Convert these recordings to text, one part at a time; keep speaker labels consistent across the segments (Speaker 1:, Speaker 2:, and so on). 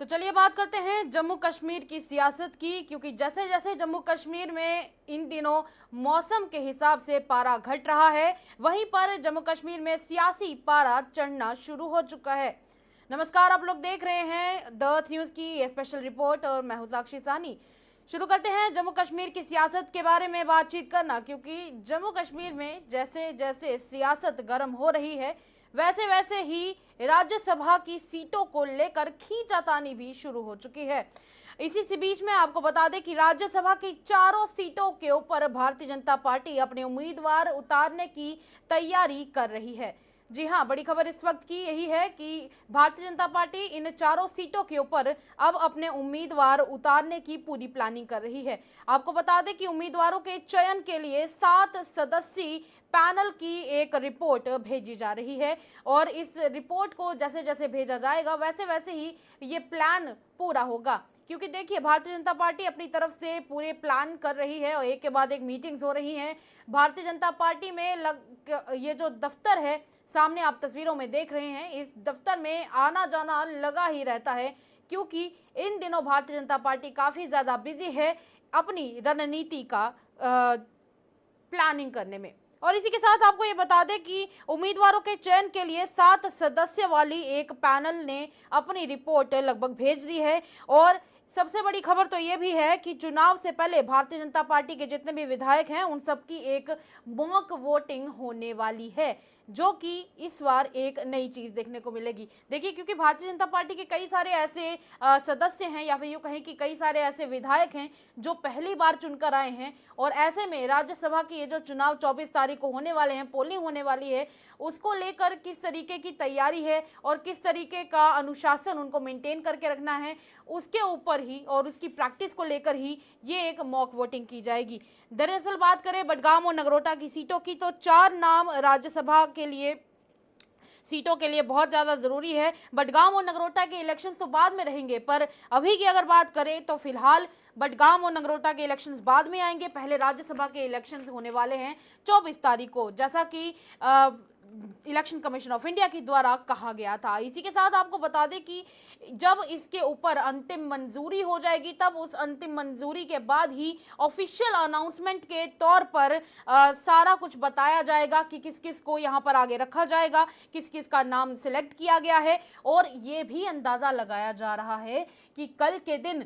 Speaker 1: तो चलिए बात करते हैं जम्मू कश्मीर की सियासत की, क्योंकि जैसे जैसे जम्मू कश्मीर में इन दिनों मौसम के हिसाब से पारा घट रहा है, वहीं पर जम्मू कश्मीर में सियासी पारा चढ़ना शुरू हो चुका है। नमस्कार, आप लोग देख रहे हैं द अर्थ न्यूज़ की ये स्पेशल रिपोर्ट और मैं हूं साक्षी सानी। शुरू करते हैं जम्मू कश्मीर की सियासत के बारे में बातचीत करना, क्योंकि जम्मू कश्मीर में जैसे जैसे सियासत गर्म हो रही है वैसे वैसे ही राज्यसभा की सीटों को लेकर खींचातानी भी शुरू हो चुकी है। इसी बीच में आपको बता दें कि राज्यसभा की चारों सीटों के ऊपर भारतीय जनता पार्टी अपने उम्मीदवार उतारने की तैयारी कर रही है। जी हाँ, बड़ी खबर इस वक्त की यही है कि भारतीय जनता पार्टी इन चारों सीटों के ऊपर अब अपने उम्मीदवार उतारने की पूरी प्लानिंग कर रही है। आपको बता दें कि उम्मीदवारों के चयन के लिए 7 सदस्यीय पैनल की एक रिपोर्ट भेजी जा रही है और इस रिपोर्ट को जैसे जैसे भेजा जाएगा वैसे वैसे ही ये प्लान पूरा होगा। क्योंकि देखिए, भारतीय जनता पार्टी अपनी तरफ से पूरे प्लान कर रही है और एक के बाद एक मीटिंग्स हो रही हैं। भारतीय जनता पार्टी में ये जो दफ्तर है, सामने आप तस्वीरों में देख रहे हैं, इस दफ्तर में आना जाना लगा ही रहता है, क्योंकि इन दिनों भारतीय जनता पार्टी काफ़ी ज़्यादा बिजी है अपनी रणनीति का प्लानिंग करने में। और इसी के साथ आपको ये बता दें कि उम्मीदवारों के चयन के लिए 7 सदस्य वाली एक पैनल ने अपनी रिपोर्ट लगभग भेज दी है। और सबसे बड़ी खबर तो ये भी है कि चुनाव से पहले भारतीय जनता पार्टी के जितने भी विधायक हैं उन सबकी एक मॉक वोटिंग होने वाली है, जो कि इस बार एक नई चीज देखने को मिलेगी। देखिए, क्योंकि भारतीय जनता पार्टी के कई सारे ऐसे सदस्य हैं या फिर यूँ कहें कि कई सारे ऐसे विधायक हैं जो पहली बार चुनकर आए हैं, और ऐसे में राज्यसभा की ये जो चुनाव 24 तारीख को होने वाले हैं, पोलिंग होने वाली है, उसको लेकर किस तरीके की तैयारी है और किस तरीके का अनुशासन उनको मेंटेन करके रखना है, उसके ऊपर ही और उसकी प्रैक्टिस को लेकर ही ये एक मॉक वोटिंग की जाएगी। दरअसल बात करें बडगाम और नगरोटा की सीटों की, तो 4 नाम राज्यसभा के लिए सीटों के लिए बहुत ज़्यादा ज़रूरी है। बडगाम और नगरोटा के इलेक्शंस तो बाद में रहेंगे, पर अभी की अगर बात करें तो फिलहाल बडगाम और नगरोटा के इलेक्शंस बाद में आएंगे। पहले राज्यसभा के इलेक्शंस होने वाले हैं 24 तारीख को, जैसा कि इलेक्शन कमीशन ऑफ इंडिया के द्वारा कहा गया था। इसी के साथ आपको बता दें कि जब इसके ऊपर अंतिम मंजूरी हो जाएगी, तब उस अंतिम मंजूरी के बाद ही ऑफिशियल अनाउंसमेंट के तौर पर सारा कुछ बताया जाएगा कि किस किस को यहाँ पर आगे रखा जाएगा, किस किस का नाम सिलेक्ट किया गया है। और ये भी अंदाज़ा लगाया जा रहा है कि कल के दिन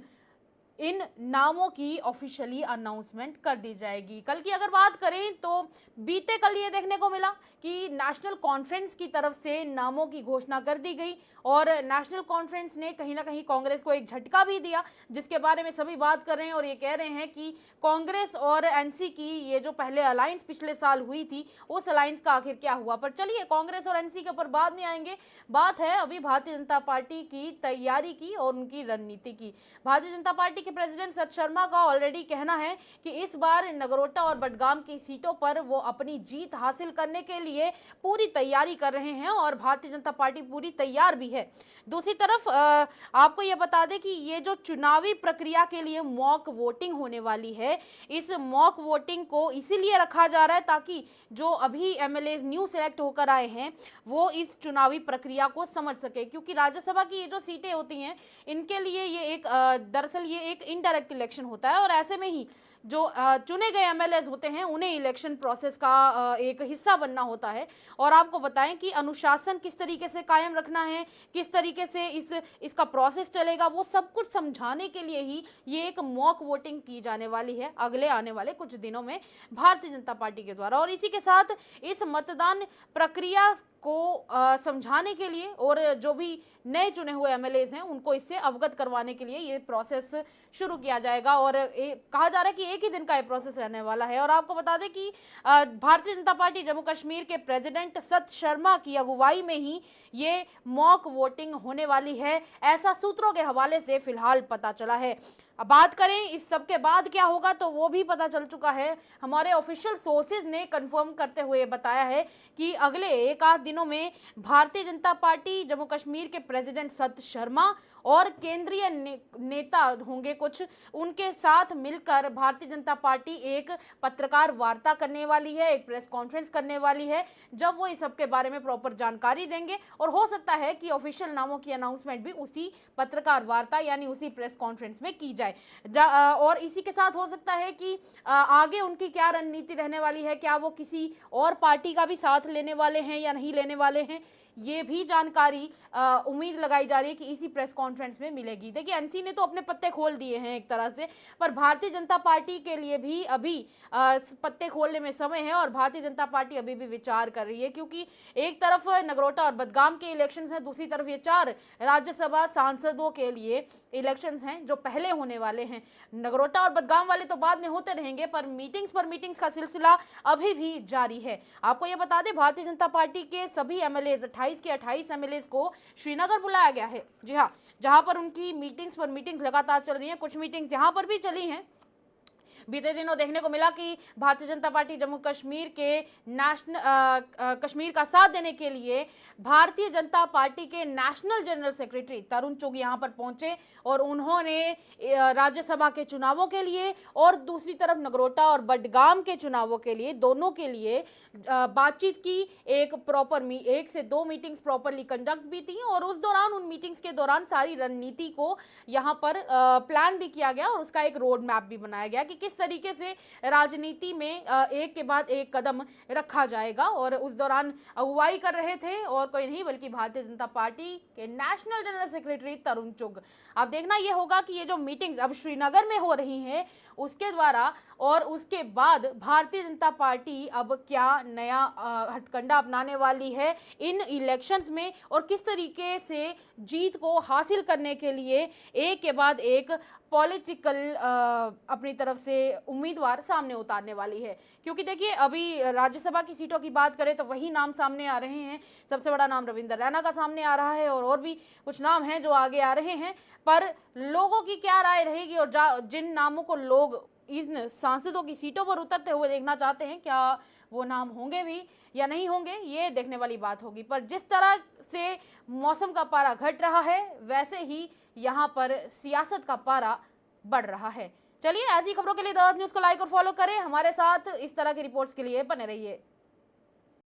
Speaker 1: इन नामों की ऑफिशियली अनाउंसमेंट कर दी जाएगी। कल की अगर बात करें तो बीते कल ये देखने को मिला कि नेशनल कॉन्फ्रेंस की तरफ से नामों की घोषणा कर दी गई, और नेशनल कॉन्फ्रेंस ने कहीं ना कहीं कांग्रेस को एक झटका भी दिया, जिसके बारे में सभी बात कर रहे हैं और ये कह रहे हैं कि कांग्रेस और एनसी की ये जो पहले अलायंस पिछले साल हुई थी, उस अलायंस का आखिर क्या हुआ। पर चलिए, कांग्रेस और एनसी के ऊपर बाद में आएंगे। बात है अभी भारतीय जनता पार्टी की तैयारी की और उनकी रणनीति की। भारतीय जनता पार्टी के प्रेसिडेंट सत शर्मा का ऑलरेडी कहना है कि इस बार नगरोटा और बडगाम की सीटों पर वो अपनी जीत हासिल करने के लिए पूरी तैयारी कर रहे हैं और भारतीय जनता पार्टी पूरी तैयार भी है। दूसरी तरफ आपको ये बता दें कि ये जो चुनावी प्रक्रिया के लिए मॉक वोटिंग होने वाली है, इस मॉक वोटिंग को इसीलिए रखा जा रहा है ताकि जो अभी एमएलए न्यू सेलेक्ट होकर आए हैं वो इस चुनावी प्रक्रिया को समझ सके, क्योंकि राज्यसभा की ये जो सीटें होती हैं इनके लिए ये एक दरअसल ये एक इनडायरेक्ट इलेक्शन होता है, और ऐसे में ही जो चुने गए एमएलए होते हैं उन्हें इलेक्शन प्रोसेस का एक हिस्सा बनना होता है। और आपको बताएं कि अनुशासन किस तरीके से कायम रखना है, किस तरीके से इसका प्रोसेस चलेगा, वो सब कुछ समझाने के लिए ही ये एक मॉक वोटिंग की जाने वाली है अगले आने वाले कुछ दिनों में भारतीय जनता पार्टी के द्वारा। और इसी के साथ इस मतदान प्रक्रिया को समझाने के लिए और जो भी नए चुने हुए एमएलए हैं उनको इससे अवगत करवाने के लिए ये प्रोसेस शुरू किया जाएगा, और कहा जा रहा है कि एक ही दिन का ये प्रोसेस रहने वाला है। और आपको बता दें कि भारतीय जनता पार्टी जम्मू कश्मीर के प्रेसिडेंट सत शर्मा की अगुवाई में ही ये मॉक वोटिंग होने वाली है, ऐसा सूत्रों के हवाले से फिलहाल पता चला है। अब बात करें इस सब के बाद क्या होगा, तो वो भी पता चल चुका है। हमारे ऑफिशियल सोर्सेज ने कंफर्म करते हुए बताया है कि अगले एक आध दिनों में भारतीय जनता पार्टी जम्मू कश्मीर के प्रेसिडेंट सत शर्मा और केंद्रीय नेता होंगे कुछ, उनके साथ मिलकर भारतीय जनता पार्टी एक पत्रकार वार्ता करने वाली है, एक प्रेस कॉन्फ्रेंस करने वाली है, जब वो इस सब के बारे में प्रॉपर जानकारी देंगे। और हो सकता है कि ऑफिशियल नामों की अनाउंसमेंट भी उसी पत्रकार वार्ता यानी उसी प्रेस कॉन्फ्रेंस में की जाए। और इसी के साथ हो सकता है कि आगे उनकी क्या रणनीति रहने वाली है, क्या वो किसी और पार्टी का भी साथ लेने वाले हैं या नहीं लेने वाले हैं, ये भी जानकारी उम्मीद लगाई जा रही है कि इसी प्रेस कॉन्फ्रेंस में मिलेगी। देखिए, एनसी ने तो अपने पत्ते खोल दिए हैं एक तरह से, पर भारतीय जनता पार्टी के लिए भी अभी पत्ते खोलने में समय है और भारतीय जनता पार्टी अभी भी विचार कर रही है, क्योंकि एक तरफ नगरोटा और बडगाम के इलेक्शंस हैं, दूसरी तरफ ये 4 राज्यसभा सांसदों के लिए इलेक्शंस हैं जो पहले होने वाले हैं। नगरोटा और बडगाम वाले तो बाद में होते रहेंगे, पर मीटिंग्स का सिलसिला अभी भी जारी है। आपको ये बता दें, भारतीय जनता पार्टी के सभी एमएलए 28 के 28 एमएलए को श्रीनगर बुलाया गया है। जी हाँ, जहां पर उनकी मीटिंग्स लगातार चल रही हैं। कुछ मीटिंग्स यहां पर भी चली हैं। बीते दिनों देखने को मिला कि भारतीय जनता पार्टी जम्मू कश्मीर के कश्मीर का साथ देने के लिए भारतीय जनता पार्टी के नेशनल जनरल सेक्रेटरी तरुण चुग यहां पर पहुंचे और उन्होंने राज्यसभा के चुनावों के लिए और दूसरी तरफ नगरोटा और बडगाम के चुनावों के लिए, दोनों के लिए बातचीत की। एक से दो मीटिंग्स प्रॉपरली कंडक्ट भी थी और उन मीटिंग्स के दौरान सारी रणनीति को यहाँ पर प्लान भी किया गया और उसका एक रोड मैप भी बनाया गया कि किस तरीके से राजनीति में एक के बाद एक कदम रखा जाएगा। और उस दौरान अगुवाई कर रहे थे और कोई नहीं बल्कि भारतीय जनता पार्टी के नेशनल जनरल सेक्रेटरी तरुण चुग। अब देखना यह होगा कि ये जो मीटिंग्स अब श्रीनगर में हो रही हैं उसके द्वारा और उसके बाद भारतीय जनता पार्टी अब क्या नया हथकंडा अपनाने वाली है इन इलेक्शंस में और किस तरीके से जीत को हासिल करने के लिए एक के बाद एक पॉलिटिकल अपनी तरफ से उम्मीदवार सामने उतारने वाली है। क्योंकि देखिए, अभी राज्यसभा की सीटों की बात करें तो वही नाम सामने आ रहे हैं। सबसे बड़ा नाम रविंदर रैना का सामने आ रहा है और भी कुछ नाम हैं जो आगे आ रहे हैं, पर लोगों की क्या राय रहेगी और जिन नामों को लोग इन सांसदों की सीटों पर उतरते हुए देखना चाहते हैं, क्या वो नाम होंगे भी या नहीं होंगे, ये देखने वाली बात होगी। पर जिस तरह से मौसम का पारा घट रहा है वैसे ही यहाँ पर सियासत का पारा बढ़ रहा है। चलिए, ऐसी खबरों के लिए द न्यूज़ को लाइक और फॉलो करें। हमारे साथ इस तरह की रिपोर्ट्स के लिए बने रहिए।